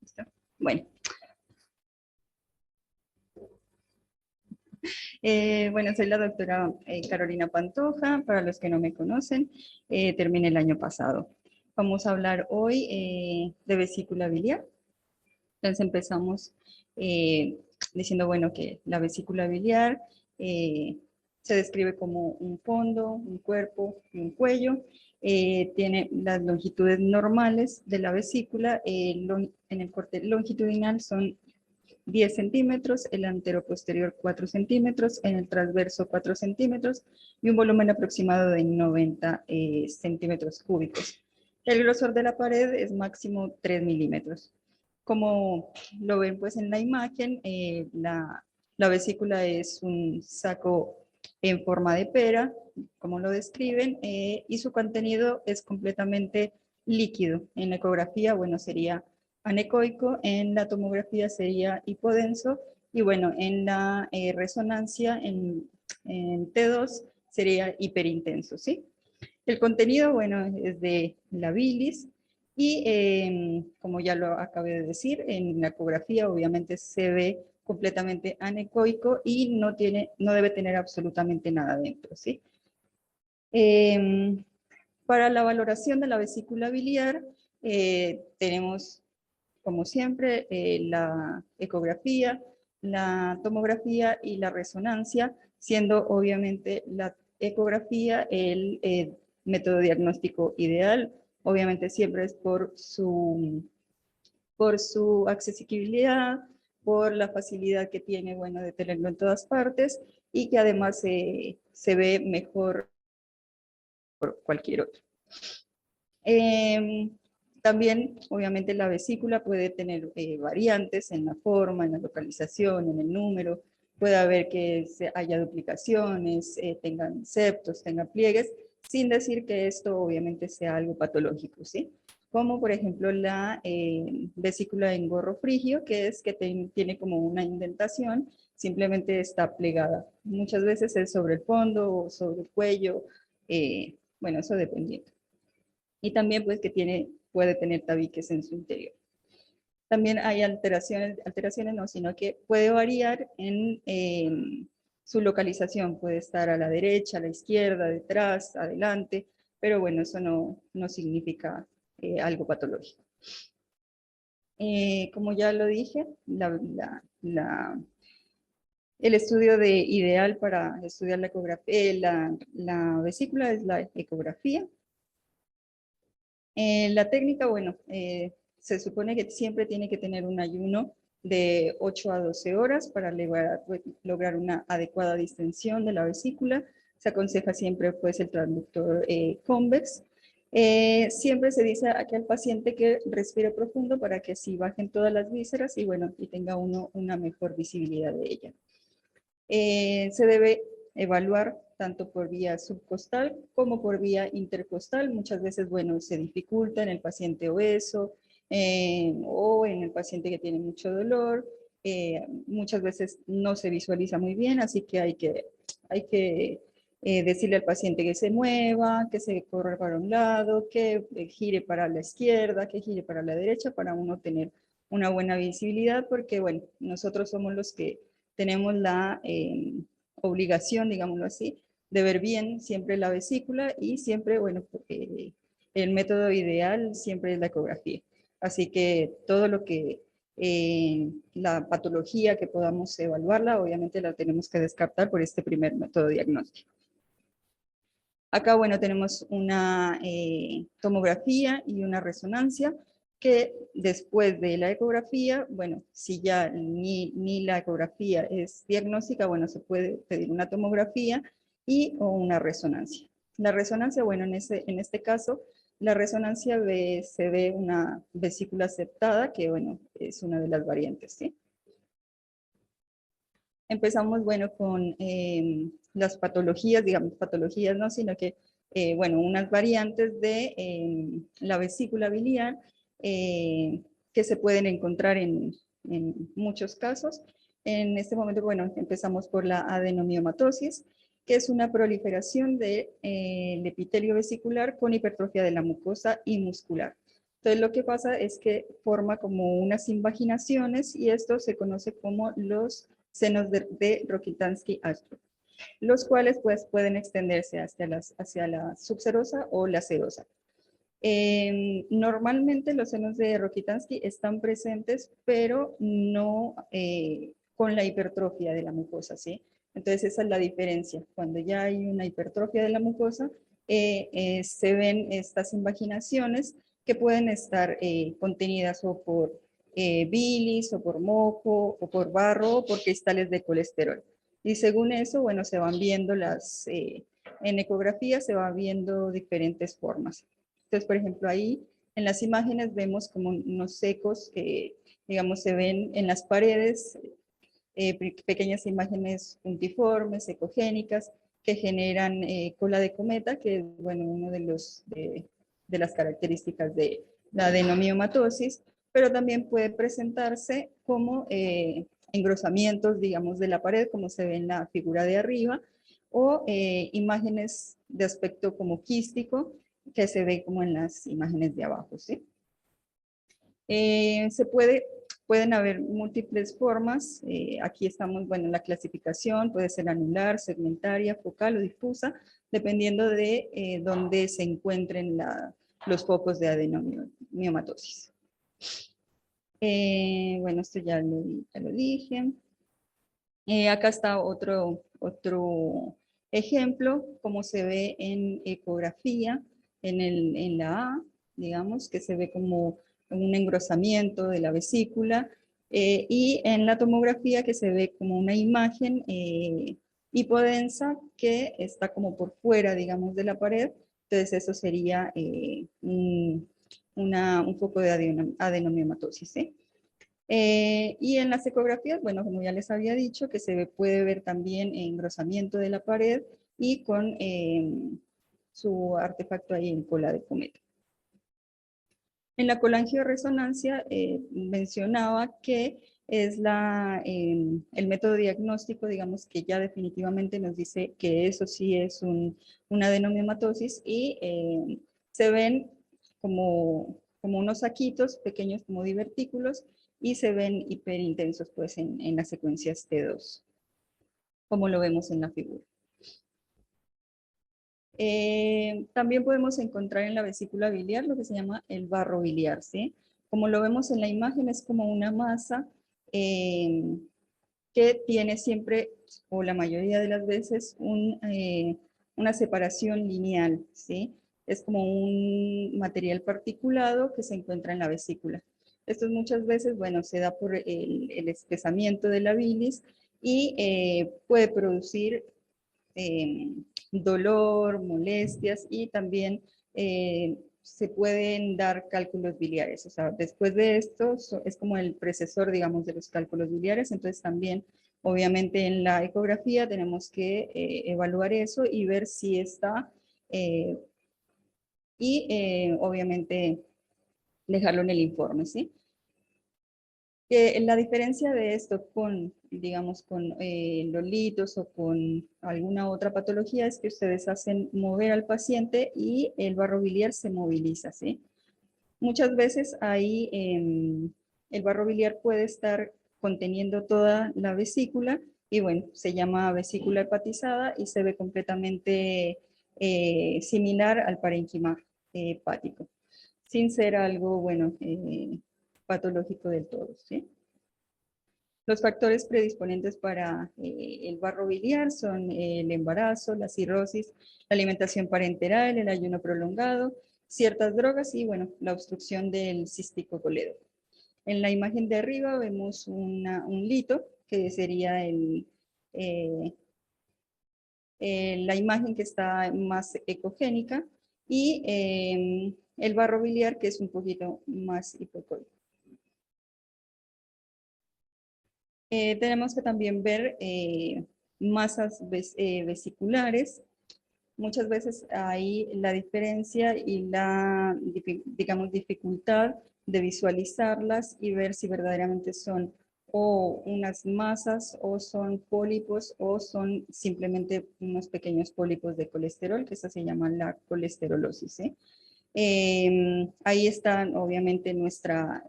¿Listo? Bueno. Bueno, soy la doctora Carolina Pantoja, para los que no me conocen, terminé el año pasado. Vamos a hablar hoy de vesícula biliar. Entonces empezamos diciendo, bueno, que la vesícula biliar se describe como un fondo, un cuerpo y un cuello. Tiene las longitudes normales de la vesícula. En el corte longitudinal son 10 centímetros, el anteroposterior 4 centímetros, en el transverso 4 centímetros y un volumen aproximado de 90 centímetros cúbicos. El grosor de la pared es máximo 3 milímetros. Como lo ven pues en la imagen, la vesícula es un saco en forma de pera, como lo describen, y su contenido es completamente líquido. En la ecografía, bueno, sería anecoico, en la tomografía sería hipodenso, y bueno, en la resonancia, en T2, sería hiperintenso, ¿sí? El contenido, bueno, es de la bilis, y como ya lo acabé de decir, en la ecografía obviamente se ve completamente anecoico y no debe tener absolutamente nada dentro, ¿sí? Para la valoración de la vesícula biliar, tenemos, como siempre, la ecografía, la tomografía y la resonancia, siendo obviamente la ecografía el método diagnóstico ideal. Obviamente siempre es por su accesibilidad, por la facilidad que tiene, bueno, de tenerlo en todas partes y que además se ve mejor por cualquier otro. También, obviamente, la vesícula puede tener variantes en la forma, en la localización, en el número. Puede haber que haya duplicaciones, tengan septos, tengan pliegues, sin decir que esto obviamente sea algo patológico, ¿sí? Como por ejemplo la vesícula en gorro frigio, que es que tiene como una indentación, simplemente está plegada. Muchas veces es sobre el fondo o sobre el cuello, bueno, eso dependiendo. Y también pues que puede tener tabiques en su interior. También hay alteraciones no, sino que puede variar en su localización. Puede estar a la derecha, a la izquierda, detrás, adelante, pero bueno, eso no significa algo patológico. Como ya lo dije, el estudio ideal para estudiar la ecografía, la vesícula es la ecografía. La técnica, bueno, se supone que siempre tiene que tener un ayuno de 8 a 12 horas para lograr una adecuada distensión de la vesícula. Se aconseja siempre pues el transductor convex. Siempre se dice aquí al paciente que respire profundo para que así bajen todas las vísceras y bueno, y tenga uno una mejor visibilidad de ella. Se debe evaluar tanto por vía subcostal como por vía intercostal. Muchas veces, bueno, se dificulta en el paciente obeso o en el paciente que tiene mucho dolor. Muchas veces no se visualiza muy bien, así que hay que decirle al paciente que se mueva, que se corra para un lado, que gire para la izquierda, que gire para la derecha, para uno tener una buena visibilidad, porque, bueno, nosotros somos los que tenemos la obligación, digámoslo así, de ver bien siempre la vesícula y siempre, bueno, el método ideal siempre es la ecografía. Así que todo lo que, la patología que podamos evaluarla, obviamente la tenemos que descartar por este primer método diagnóstico. Acá, bueno, tenemos una tomografía y una resonancia que después de la ecografía, bueno, si ya ni la ecografía es diagnóstica, bueno, se puede pedir una tomografía o una resonancia. La resonancia, bueno, en este caso, la resonancia se ve una vesícula septada, que bueno, es una de las variantes, ¿sí? Empezamos, bueno, con las patologías, digamos, patologías no, sino que, bueno, unas variantes de la vesícula biliar que se pueden encontrar en muchos casos. En este momento, bueno, empezamos por la adenomiomatosis, que es una proliferación del epitelio vesicular con hipertrofia de la mucosa y muscular. Entonces lo que pasa es que forma como unas invaginaciones y esto se conoce como los senos de Rokitansky-Ashton, los cuales pues pueden extenderse hacia la subserosa o la serosa. Normalmente los senos de Rokitansky están presentes, pero no con la hipertrofia de la mucosa, ¿sí? Entonces esa es la diferencia. Cuando ya hay una hipertrofia de la mucosa, se ven estas invaginaciones que pueden estar contenidas o por bilis, o por moco, o por barro, o por cristales de colesterol. Y según eso, bueno, se van viendo en ecografía se va viendo diferentes formas. Entonces, por ejemplo, ahí en las imágenes vemos como unos secos que, digamos, se ven en las paredes, pequeñas imágenes puntiformes, ecogénicas, que generan cola de cometa, que es, bueno, uno de las características de la adenomiomatosis, pero también puede presentarse como engrosamientos, digamos, de la pared, como se ve en la figura de arriba, o imágenes de aspecto como quístico, que se ve como en las imágenes de abajo, ¿sí? Pueden haber múltiples formas. Aquí estamos, bueno, en la clasificación, puede ser anular, segmentaria, focal o difusa, dependiendo de dónde se encuentren los focos de adenomiomatosis. Bueno, esto ya lo dije. Acá está otro ejemplo, como se ve en ecografía, en la A, digamos, que se ve como un engrosamiento de la vesícula, y en la tomografía que se ve como una imagen hipodensa que está como por fuera, digamos, de la pared. Entonces eso sería un foco de adenomiomatosis, ¿sí? Y en las ecografías, bueno, como ya les había dicho, que puede ver también engrosamiento de la pared y con su artefacto ahí en cola de cometa. En la colangioresonancia mencionaba que es el método diagnóstico, digamos, que ya definitivamente nos dice que eso sí es una adenomiomatosis y se ven como unos saquitos pequeños como divertículos y se ven hiperintensos pues en las secuencias T2, como lo vemos en la figura. También podemos encontrar en la vesícula biliar lo que se llama el barro biliar, ¿sí? Como lo vemos en la imagen, es como una masa que tiene siempre, o la mayoría de las veces, una separación lineal, ¿sí? Es como un material particulado que se encuentra en la vesícula. Esto muchas veces, bueno, se da por el espesamiento de la bilis y puede producir dolor, molestias y también se pueden dar cálculos biliares. O sea, después de esto es como el precesor, digamos, de los cálculos biliares. Entonces también, obviamente, en la ecografía tenemos que evaluar eso y ver si está obviamente dejarlo en el informe, ¿sí? La diferencia de esto con, digamos, con lolitos o con alguna otra patología es que ustedes hacen mover al paciente y el barro biliar se moviliza, ¿sí? Muchas veces ahí el barro biliar puede estar conteniendo toda la vesícula y bueno, se llama vesícula hepatizada y se ve completamente similar al parénquima hepático, sin ser algo, bueno, patológico del todo, ¿sí? Los factores predisponentes para el barro biliar son el embarazo, la cirrosis, la alimentación parenteral, el ayuno prolongado, ciertas drogas y, bueno, la obstrucción del cístico colédoco. En la imagen de arriba vemos un lito, que sería la imagen que está más ecogénica, y el barro biliar, que es un poquito más hipocoico. Tenemos que también ver masas vesiculares. Muchas veces hay la diferencia y digamos, dificultad de visualizarlas y ver si verdaderamente son o unas masas o son pólipos o son simplemente unos pequeños pólipos de colesterol, que esa se llama la colesterolosis, ¿sí? Ahí está obviamente nuestra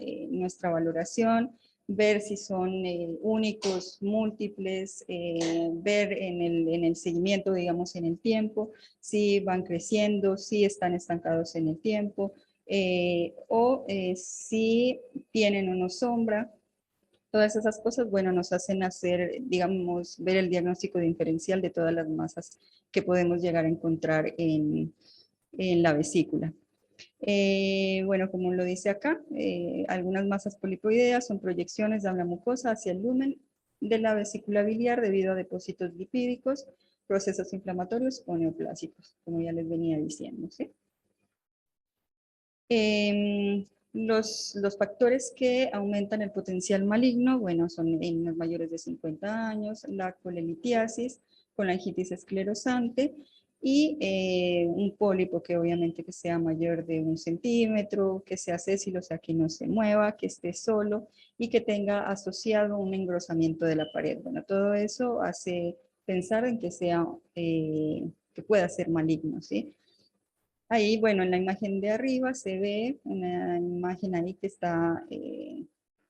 valoración, ver si son únicos, múltiples, ver en el seguimiento, digamos, en el tiempo, si van creciendo, si están estancados en el tiempo, o si tienen o no sombra. Todas esas cosas, bueno, nos hacen hacer, digamos, ver el diagnóstico diferencial de todas las masas que podemos llegar a encontrar en la vesícula. Bueno, como lo dice acá, algunas masas polipoideas son proyecciones de la mucosa hacia el lumen de la vesícula biliar debido a depósitos lipídicos, procesos inflamatorios o neoplásicos, como ya les venía diciendo, ¿sí? Los factores que aumentan el potencial maligno, bueno, son en los mayores de 50 años, la colelitiasis, colangitis esclerosante y un pólipo que obviamente que sea mayor de 1 centímetro, que sea sésilo, o sea, que no se mueva, que esté solo y que tenga asociado un engrosamiento de la pared. Bueno, todo eso hace pensar en que sea, que pueda ser maligno, ¿sí? Ahí, bueno, en la imagen de arriba se ve una imagen ahí que está,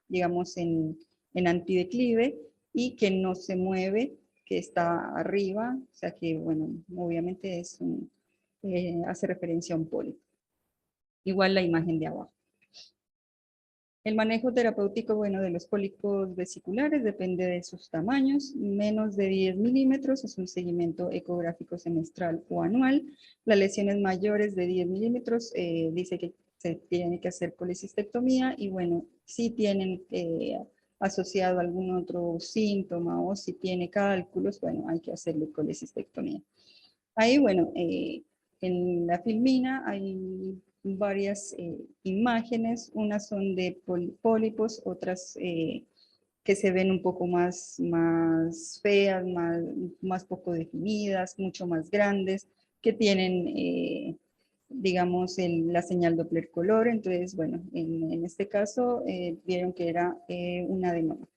digamos, en antideclive y que no se mueve, que está arriba, o sea que, bueno, obviamente hace referencia a un pólipo. Igual la imagen de abajo. El manejo terapéutico, bueno, de los pólipos vesiculares depende de sus tamaños. Menos de 10 milímetros es un seguimiento ecográfico semestral o anual. Las lesiones mayores de 10 milímetros dice que se tiene que hacer colecistectomía y bueno, si tienen asociado algún otro síntoma o si tiene cálculos, bueno, hay que hacerle colecistectomía. Ahí, bueno, en la filmina hay varias imágenes, unas son de pólipos, otras que se ven un poco más feas, más poco definidas, mucho más grandes, que tienen, digamos, la señal Doppler color. Entonces, bueno, en este caso vieron que era un adenoma.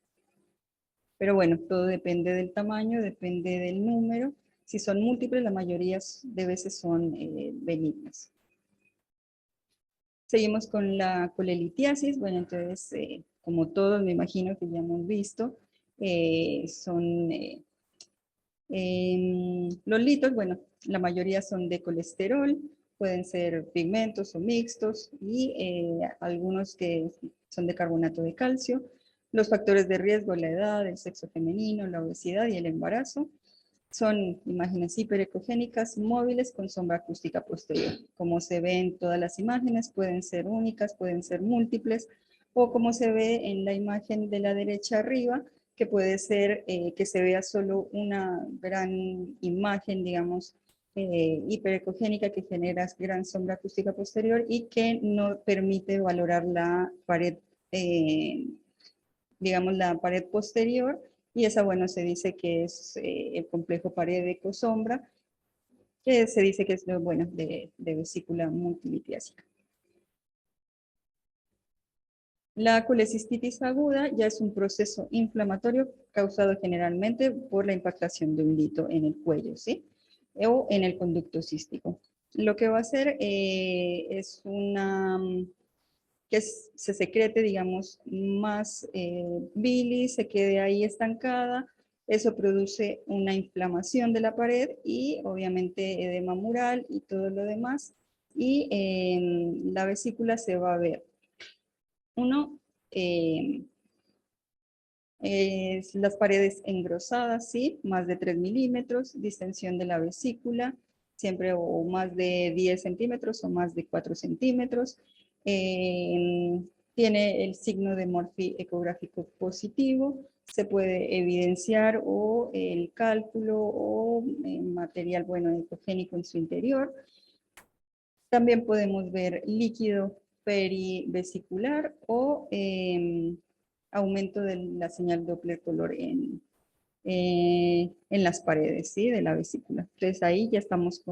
Pero bueno, todo depende del tamaño, depende del número. Si son múltiples, la mayoría de veces son benignas. Seguimos con la colelitiasis. Bueno, entonces, como todos me imagino que ya hemos visto, son los litos, bueno, la mayoría son de colesterol, pueden ser pigmentos o mixtos y algunos que son de carbonato de calcio. Los factores de riesgo, la edad, el sexo femenino, la obesidad y el embarazo. Son imágenes hiperecogénicas móviles con sombra acústica posterior. Como se ve en todas las imágenes, pueden ser únicas, pueden ser múltiples, o como se ve en la imagen de la derecha arriba, que puede ser que se vea solo una gran imagen, digamos, hiperecogénica que genera gran sombra acústica posterior y que no permite valorar la pared, digamos, la pared posterior, y esa, bueno, se dice que es el complejo pared-eco-sombra, que se dice que es, bueno, de vesícula multilitiásica. La colecistitis aguda ya es un proceso inflamatorio causado generalmente por la impactación de un lito en el cuello, ¿sí? O en el conducto cístico. Lo que va a hacer es que se secrete, digamos, más bilis, se quede ahí estancada. Eso produce una inflamación de la pared y obviamente edema mural y todo lo demás. Y la vesícula se va a ver. Uno, las paredes engrosadas, ¿sí? Más de 3 milímetros, distensión de la vesícula, siempre o más de 10 centímetros o más de 4 centímetros. Tiene el signo de Murphy ecográfico positivo, se puede evidenciar o el cálculo o material, bueno, ecogénico en su interior. También podemos ver líquido perivesicular o aumento de la señal Doppler color en las paredes, ¿sí? De la vesícula. Entonces ahí ya estamos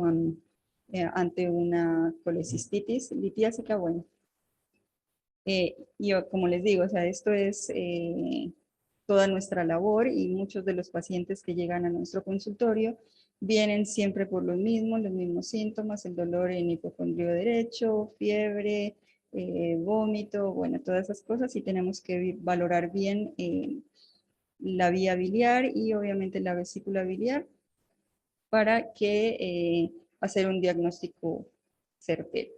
ante una colecistitis litiásica. Bueno, yo como les digo, o sea, esto es toda nuestra labor y muchos de los pacientes que llegan a nuestro consultorio Vienen siempre por los mismos síntomas, el dolor en hipocondrio derecho, fiebre, vómito, bueno, todas esas cosas, y tenemos que valorar bien la vía biliar y obviamente la vesícula biliar para que hacer un diagnóstico certero.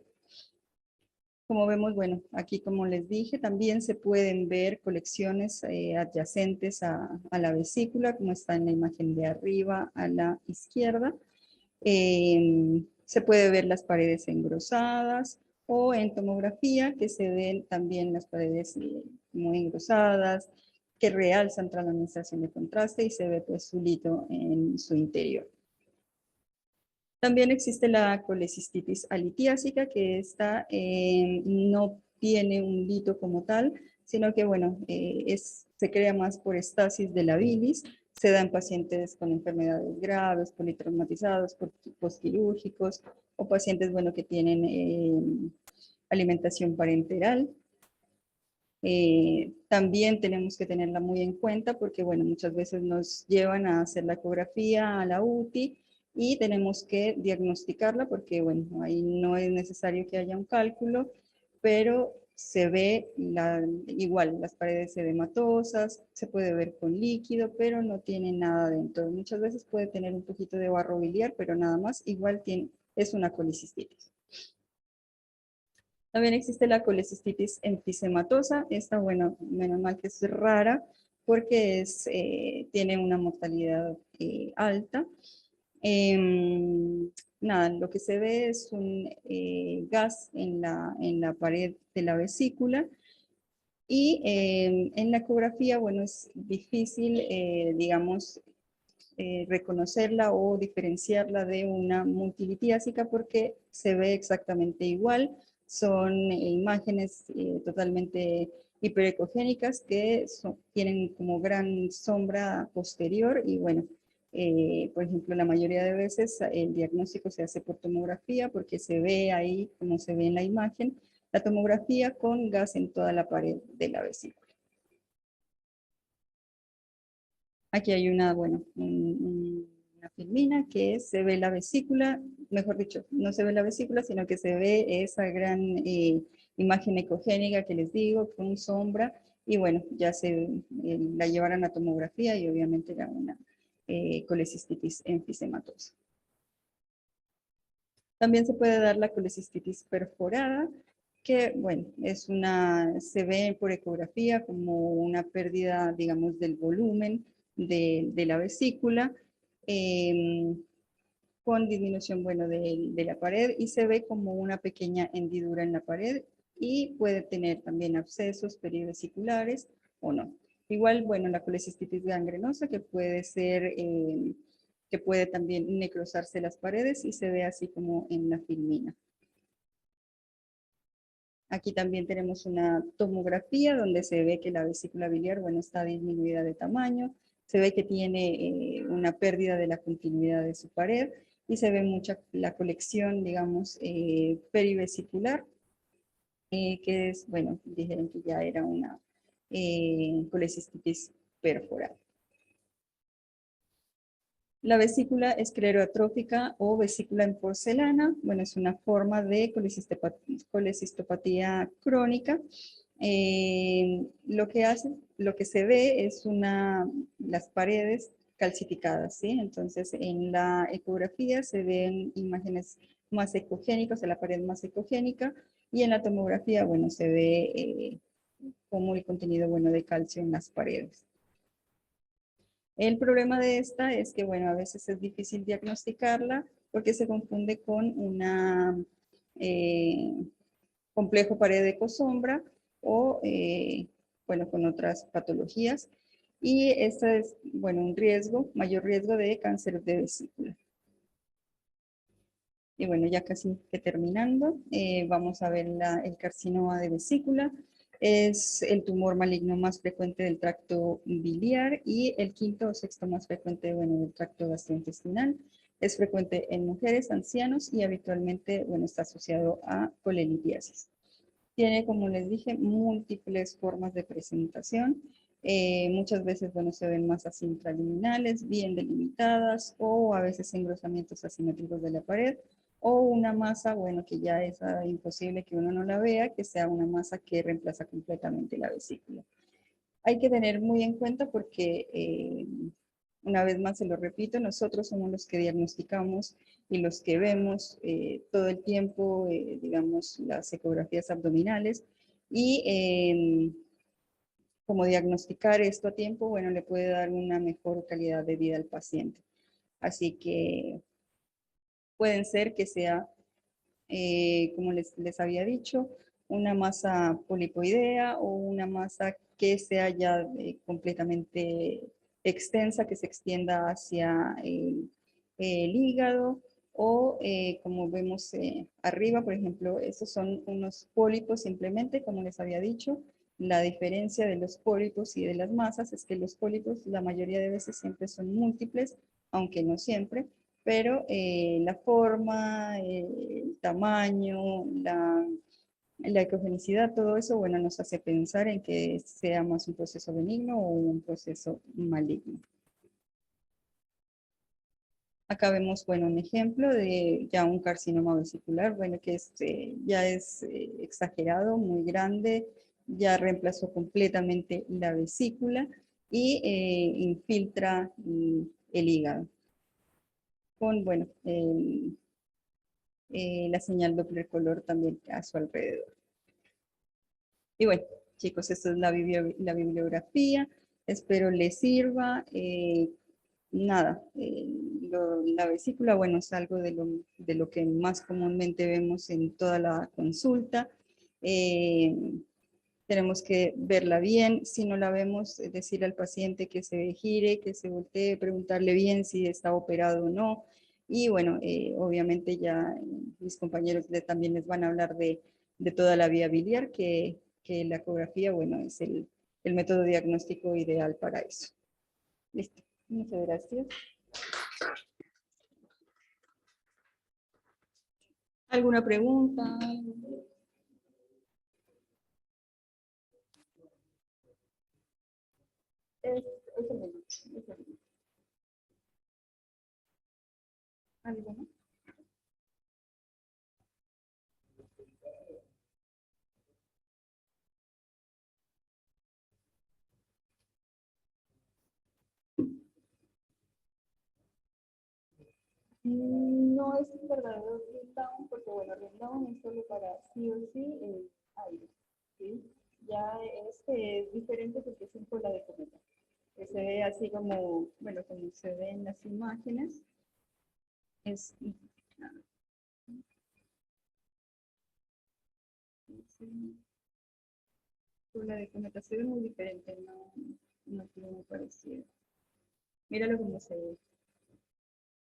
Como vemos, bueno, aquí como les dije, también se pueden ver colecciones adyacentes a la vesícula, como está en la imagen de arriba a la izquierda. Se puede ver las paredes engrosadas o en tomografía que se ven también las paredes muy engrosadas, que realzan tras la administración de contraste y se ve pues su lito en su interior. También existe la colecistitis alitiásica, que esta no tiene un lito como tal, sino que, bueno, se crea más por estasis de la bilis, se da en pacientes con enfermedades graves, politraumatizados, postquirúrgicos, o pacientes, bueno, que tienen alimentación parenteral. También tenemos que tenerla muy en cuenta porque, bueno, muchas veces nos llevan a hacer la ecografía a la UTI y tenemos que diagnosticarla porque, bueno, ahí no es necesario que haya un cálculo, pero se ve igual las paredes edematosas, se puede ver con líquido, pero no tiene nada dentro. Muchas veces puede tener un poquito de barro biliar, pero nada más, igual es una colicistitis. También existe la colecistitis enfisematosa. Esta, bueno, menos mal que es rara porque tiene una mortalidad alta. Nada, lo que se ve es un gas en la pared de la vesícula y en la ecografía, bueno, es difícil, digamos, reconocerla o diferenciarla de una multilitiásica porque se ve exactamente igual. Son imágenes totalmente hiperecogénicas que tienen como gran sombra posterior y bueno, por ejemplo, la mayoría de veces el diagnóstico se hace por tomografía porque se ve ahí, como se ve en la imagen, la tomografía con gas en toda la pared de la vesícula. Aquí hay una, bueno, una filmina que se ve la vesícula, mejor dicho, no se ve la vesícula, sino que se ve esa gran imagen ecogénica que les digo, con sombra, y bueno, ya la llevaron a tomografía y obviamente era una colecistitis enfisematosa. También se puede dar la colecistitis perforada, que bueno, se ve por ecografía como una pérdida, digamos, del volumen de la vesícula, con disminución, bueno, de la pared y se ve como una pequeña hendidura en la pared y puede tener también abscesos perivesiculares o no. Igual, bueno, la colecistitis gangrenosa que puede ser, que puede también necrosarse las paredes y se ve así como en la filmina. Aquí también tenemos una tomografía donde se ve que la vesícula biliar, bueno, está disminuida de tamaño, se ve que tiene una pérdida de la continuidad de su pared y se ve mucha la colección, digamos, perivesicular, que es, bueno, dijeron que ya era una colecistitis perforada. La vesícula escleroatrófica o vesícula en porcelana, bueno, es una forma de colecistopatía crónica. Lo que se ve es las paredes calcificadas, ¿sí? Entonces, en la ecografía se ven imágenes más ecogénicas, de la pared más ecogénica, y en la tomografía, bueno, se ve como el contenido, bueno, de calcio en las paredes. El problema de esta es que, bueno, a veces es difícil diagnosticarla porque se confunde con una complejo pared de cosombra o, bueno, con otras patologías. Y esta es, bueno, un mayor riesgo de cáncer de vesícula. Y bueno, ya casi que terminando, vamos a ver el carcinoma de vesícula. Es el tumor maligno más frecuente del tracto biliar y el quinto o sexto más frecuente, bueno, del tracto gastrointestinal. Es frecuente en mujeres, ancianos y habitualmente, bueno, está asociado a colelitiasis. Tiene, como les dije, múltiples formas de presentación. Muchas veces, bueno, se ven masas intraliminales bien delimitadas o a veces engrosamientos asimétricos de la pared o una masa, bueno, que ya es imposible que uno no la vea, que sea una masa que reemplaza completamente la vesícula. Hay que tener muy en cuenta porque, una vez más se lo repito, nosotros somos los que diagnosticamos y los que vemos todo el tiempo, digamos, las ecografías abdominales y como diagnosticar esto a tiempo, bueno, le puede dar una mejor calidad de vida al paciente. Así que pueden ser que sea, como les había dicho, una masa polipoidea o una masa que sea ya completamente extensa, que se extienda hacia el hígado o como vemos arriba, por ejemplo, estos son unos pólipos simplemente, como les había dicho. La diferencia de los pólipos y de las masas es que los pólipos la mayoría de veces siempre son múltiples, aunque no siempre, pero la forma, el tamaño, la ecogenicidad, todo eso, bueno, nos hace pensar en que sea más un proceso benigno o un proceso maligno. Acá vemos, bueno, un ejemplo de ya un carcinoma vesicular, bueno, que ya es exagerado, muy grande, ya reemplazó completamente la vesícula y infiltra el hígado con, bueno, la señal Doppler color también a su alrededor. Y bueno, chicos, esta es la bibliografía. Espero les sirva. Nada, la vesícula, bueno, es algo de lo que más comúnmente vemos en toda la consulta. Tenemos que verla bien. Si no la vemos, decirle al paciente que se gire, que se voltee, preguntarle bien si está operado o no. Y bueno, obviamente ya mis compañeros también les van a hablar de toda la vía biliar, que la ecografía, bueno, es el método diagnóstico ideal para eso. Listo. Muchas gracias. ¿Alguna pregunta? Es el mismo, es el mismo. ¿Alguna? No es un verdadero rundown, porque bueno, rundown es solo para sí o sí aire, ¿sí? Ya este es diferente porque es un cola de cometa, que se ve así como, bueno, como se ve en las imágenes, es, cola de cometa, se ve muy diferente, no tiene muy parecido. Míralo como se ve.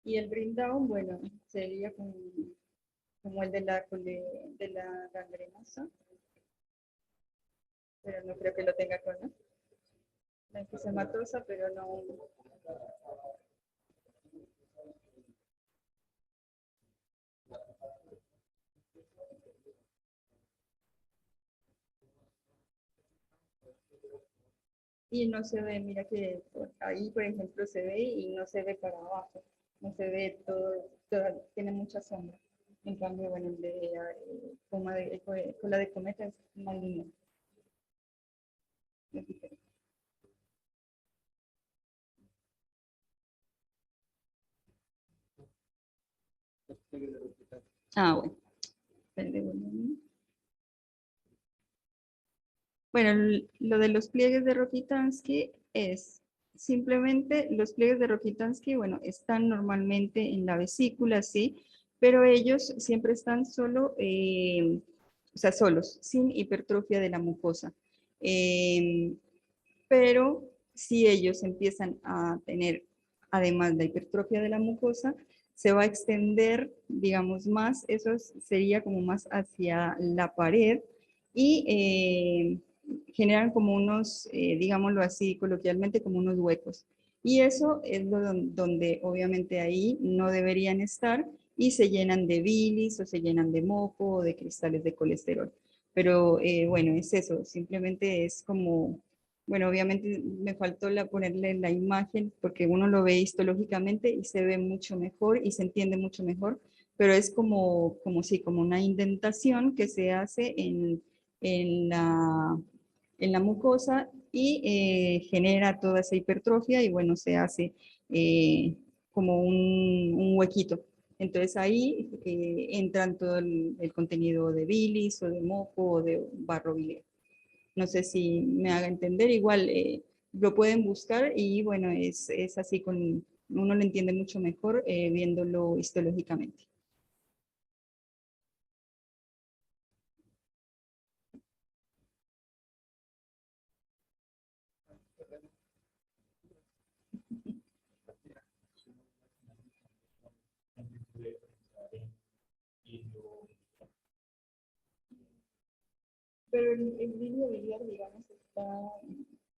Y el bring down, bueno, sería como el de la gangrenosa, pero no creo que lo tenga con la enfisematosa, pero no. Y no se ve, mira que ahí, por ejemplo, se ve y no se ve para abajo, no se ve tiene mucha sombra. En cambio, bueno, el de cola de cometa es más lindo. Es diferente. Ah, bueno. Bueno, lo de los pliegues de Rokitansky es simplemente los pliegues de Rokitansky, bueno, están normalmente en la vesícula, sí, pero ellos siempre están o sea, solos, sin hipertrofia de la mucosa. Eh, pero si ellos empiezan a tener, además de hipertrofia de la mucosa, se va a extender, digamos, más, eso sería como más hacia la pared y generan como unos, digámoslo así coloquialmente, como unos huecos. Y eso es donde obviamente ahí no deberían estar y se llenan de bilis o se llenan de moco o de cristales de colesterol. Pero bueno, es eso, simplemente es como Bueno, obviamente me faltó ponerle la imagen porque uno lo ve histológicamente y se ve mucho mejor y se entiende mucho mejor, pero es sí, como una indentación que se hace en la, en la mucosa y genera toda esa hipertrofia y bueno, se hace como un huequito. Entonces ahí entran todo el contenido de bilis o de moco o de barro biliar. No sé si me haga entender, igual lo pueden buscar y bueno, es así, uno lo entiende mucho mejor viéndolo histológicamente. Pero el vídeo biliar, digamos,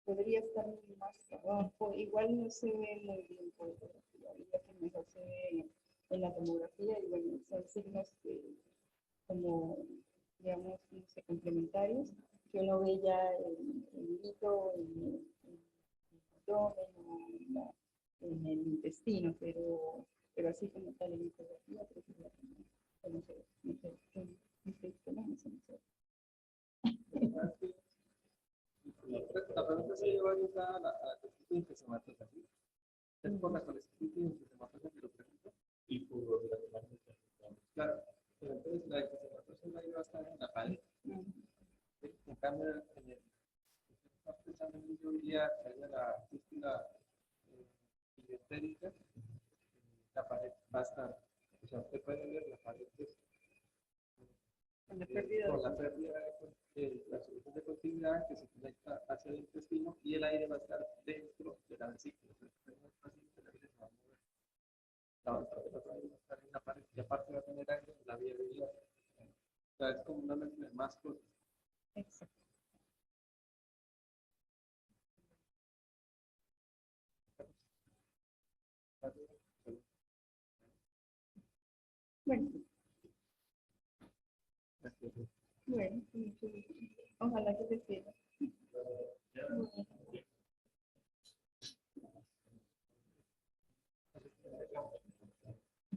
podría estar más abajo. Igual no se ve muy bien por fotografía. Ya que mejor se ve en la tomografía y bueno, son signos como, digamos, no sé, complementarios, que uno ve ya el hito, el abdomen o en el intestino, pero así como tal en fotografía, creo que no sé, no sé, no sé, no sé. La pregunta se lleva a la constitución que se mata así. Es por la constitución que se mata que lo pregunto y por la que claro, pero entonces la concentración va a estar en la pared. En cambio, en el pensando en yo diría que haya la fístula biliotérica, la pared va a estar, o sea, usted puede ver la pared Con la pérdida con la pérdida de la solución de continuidad que se conecta hacia el intestino y el aire va a estar dentro de la vesícula. Entonces, es fácil que el aire se va a mover. La otra va a estar en la pared y aparte va a tener aire en la vía biliar. O sea, es como una mezcla de más cosas. Exacto. Bueno, bueno, ojalá que te sirva.